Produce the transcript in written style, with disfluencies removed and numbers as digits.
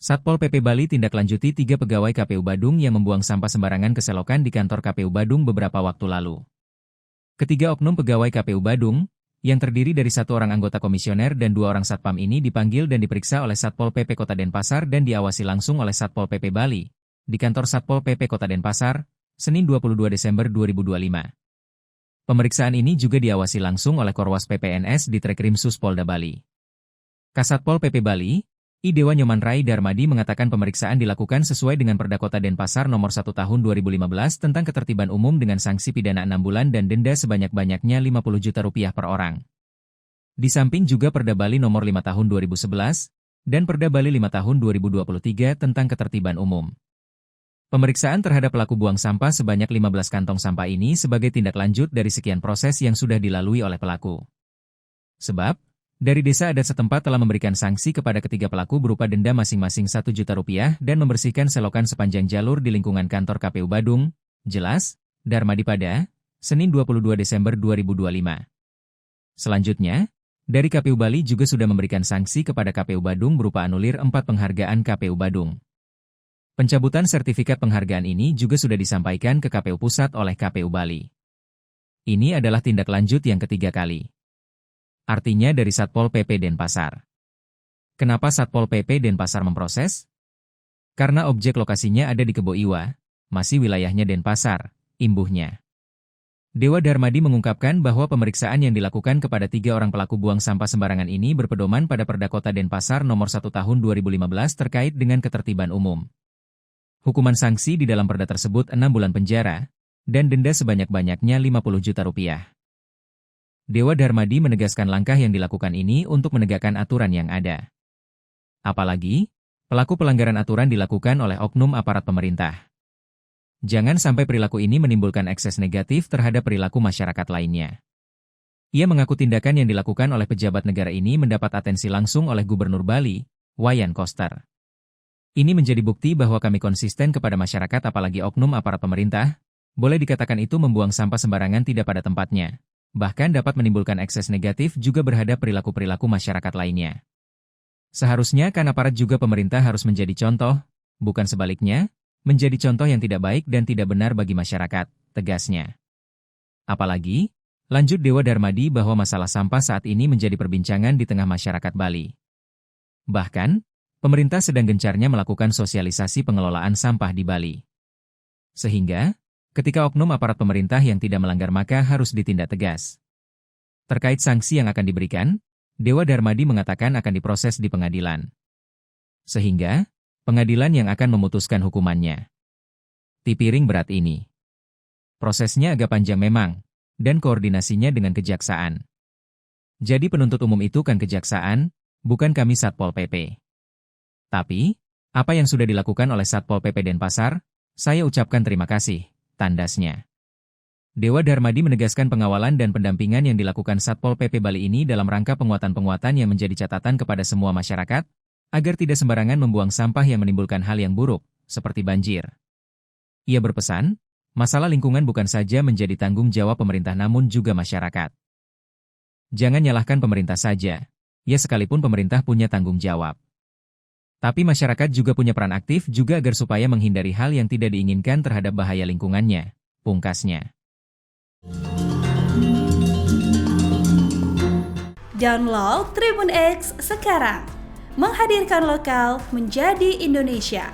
Satpol PP Bali tindak lanjuti 3 pegawai KPU Badung yang membuang sampah sembarangan ke selokan di kantor KPU Badung beberapa waktu lalu. Ketiga oknum pegawai KPU Badung, yang terdiri dari 1 orang anggota komisioner dan 2 orang satpam ini dipanggil dan diperiksa oleh Satpol PP Kota Denpasar dan diawasi langsung oleh Satpol PP Bali, di kantor Satpol PP Kota Denpasar, Senin 22 Desember 2025. Pemeriksaan ini juga diawasi langsung oleh Korwas PPNS di Treskrimsus Polda Bali. Kasatpol PP Bali, I Dewa Nyoman Rai Darmadi mengatakan pemeriksaan dilakukan sesuai dengan Perda Kota Denpasar Nomor 1 Tahun 2015 tentang ketertiban umum dengan sanksi pidana 6 bulan dan denda sebanyak-banyaknya Rp50 juta per orang. Di samping juga Perda Bali Nomor 5 Tahun 2011 dan Perda Bali 5 Tahun 2023 tentang ketertiban umum. Pemeriksaan terhadap pelaku buang sampah sebanyak 15 kantong sampah ini sebagai tindak lanjut dari sekian proses yang sudah dilalui oleh pelaku. Sebab, dari desa adat setempat telah memberikan sanksi kepada ketiga pelaku berupa denda masing-masing Rp1 juta dan membersihkan selokan sepanjang jalur di lingkungan kantor KPU Badung, jelas, Darmadi pada Senin 22 Desember 2025. Selanjutnya, dari KPU Bali juga sudah memberikan sanksi kepada KPU Badung berupa anulir 4 penghargaan KPU Badung. Pencabutan sertifikat penghargaan ini juga sudah disampaikan ke KPU Pusat oleh KPU Bali. Ini adalah tindak lanjut yang ketiga kali. Artinya dari Satpol PP Denpasar. Kenapa Satpol PP Denpasar memproses? Karena objek lokasinya ada di Kebo Iwa, masih wilayahnya Denpasar, imbuhnya. Dewa Darmadi mengungkapkan bahwa pemeriksaan yang dilakukan kepada 3 orang pelaku buang sampah sembarangan ini berpedoman pada Perda Kota Denpasar Nomor 1 Tahun 2015 terkait dengan ketertiban umum. Hukuman sanksi di dalam perda tersebut 6 bulan penjara, dan denda sebanyak-banyaknya Rp50 juta. Dewa Darmadi menegaskan langkah yang dilakukan ini untuk menegakkan aturan yang ada. Apalagi, pelaku pelanggaran aturan dilakukan oleh oknum aparat pemerintah. Jangan sampai perilaku ini menimbulkan ekses negatif terhadap perilaku masyarakat lainnya. Ia mengaku tindakan yang dilakukan oleh pejabat negara ini mendapat atensi langsung oleh Gubernur Bali, Wayan Koster. Ini menjadi bukti bahwa kami konsisten kepada masyarakat apalagi oknum aparat pemerintah, boleh dikatakan itu membuang sampah sembarangan tidak pada tempatnya. Bahkan dapat menimbulkan ekses negatif juga berhadap perilaku-perilaku masyarakat lainnya. Seharusnya kan aparat juga pemerintah harus menjadi contoh, bukan sebaliknya, menjadi contoh yang tidak baik dan tidak benar bagi masyarakat, tegasnya. Apalagi, lanjut Dewa Darmadi bahwa masalah sampah saat ini menjadi perbincangan di tengah masyarakat Bali. Bahkan, pemerintah sedang gencarnya melakukan sosialisasi pengelolaan sampah di Bali. Sehingga, ketika oknum aparat pemerintah yang tidak melanggar maka harus ditindak tegas. Terkait sanksi yang akan diberikan, Dewa Darmadi mengatakan akan diproses di pengadilan. Sehingga, pengadilan yang akan memutuskan hukumannya. Tipiring berat ini. Prosesnya agak panjang memang, dan koordinasinya dengan kejaksaan. Jadi penuntut umum itu kan kejaksaan, bukan kami Satpol PP. Tapi, apa yang sudah dilakukan oleh Satpol PP Denpasar, saya ucapkan terima kasih. Tandasnya. Dewa Darmadi menegaskan pengawalan dan pendampingan yang dilakukan Satpol PP Bali ini dalam rangka penguatan-penguatan yang menjadi catatan kepada semua masyarakat, agar tidak sembarangan membuang sampah yang menimbulkan hal yang buruk, seperti banjir. Ia berpesan, masalah lingkungan bukan saja menjadi tanggung jawab pemerintah namun juga masyarakat. Jangan nyalahkan pemerintah saja, ya sekalipun pemerintah punya tanggung jawab. Tapi masyarakat juga punya peran aktif juga agar supaya menghindari hal yang tidak diinginkan terhadap bahaya lingkungannya, pungkasnya. Download Tribun X sekarang, menghadirkan lokal menjadi Indonesia.